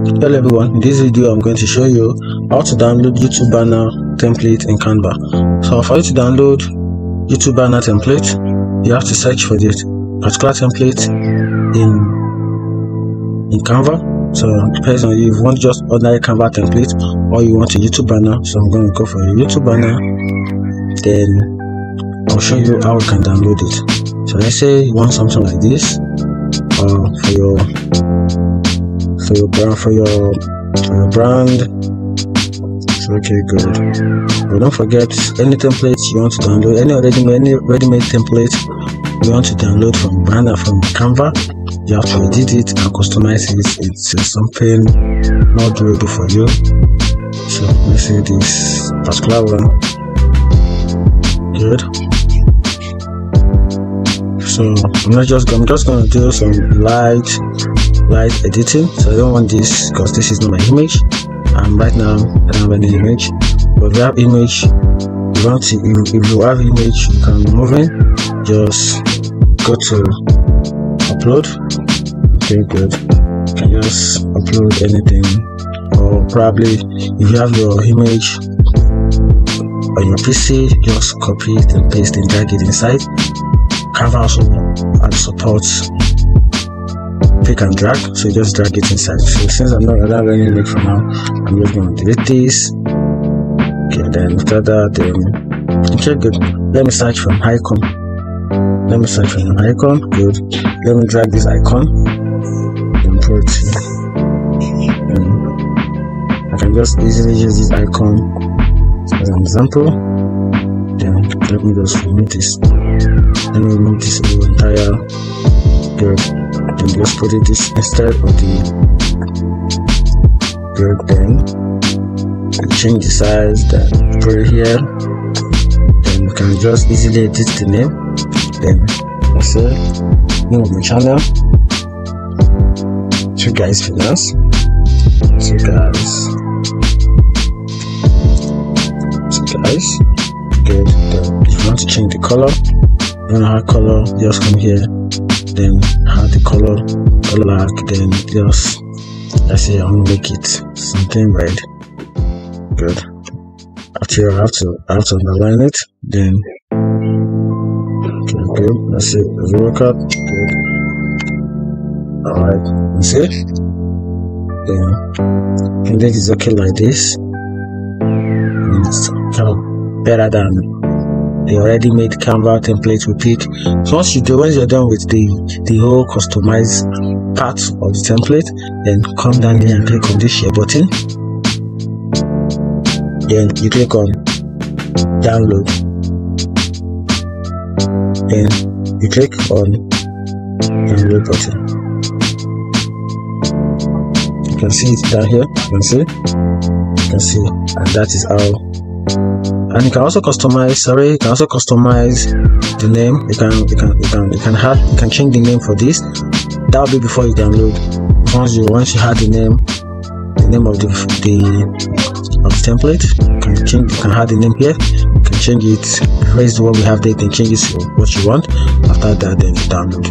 Hello everyone, in this video I'm going to show you how to download YouTube banner template in Canva. So for you to download YouTube banner template, you have to search for this particular template in Canva. So it depends on you if you want just ordinary Canva template or you want a YouTube banner. So I'm going to go for a YouTube banner, then I'll show you how you can download it. So let's say you want something like this for your brand. So okay, good. But don't forget, any template you want to download, any ready-made template you want to download from banner from Canva, you have to edit it and customize it. It's something more doable for you. So let's see this particular one. Good. So I'm just going to do some light editing. So I don't want this because this is not my image. Right now I don't have any image. But if you have image, if you have image, you can move in. Just go to upload. Okay, good. You can just upload anything, or probably if you have your image on your PC, just copy it and paste and drag it inside. Canva also supports pick and drag, so just drag it inside. So since I'm not have any image for now, I'm just going to delete this. Okay, then after that, okay, good. Let me search from icon. Good. Let me drag this icon and put. I can just easily use this icon as an example. Then let me just remove this. Let me remove this whole entire. Good. Then just put it this instead of the. Good. Then change the size. Then put it here. Then you can just easily edit the name. Then let's say name of my channel. Twoguysfinance. Good. Then if you want to change the color, you want to add color, just come here, then add the color black, then just let's say I want to make it something red. Good. After I have to underline it, then okay, good. Let's say record. Good. Alright, that's it. Then I think it's okay like this. It's kind of better than the already made Canva template we pick. So once you're done with the whole customized part of the template, then come down here and click on this share button. Then you click on download. Then you click on download button. You can see it down here. You can see, and that is how. And you can also customize. You can also customize the name. You can change the name for this. That will be before you download. Once you add the name of the template, you can add the name here. You can change it. Raise the one we have there. Then change it to what you want. After that, then you download.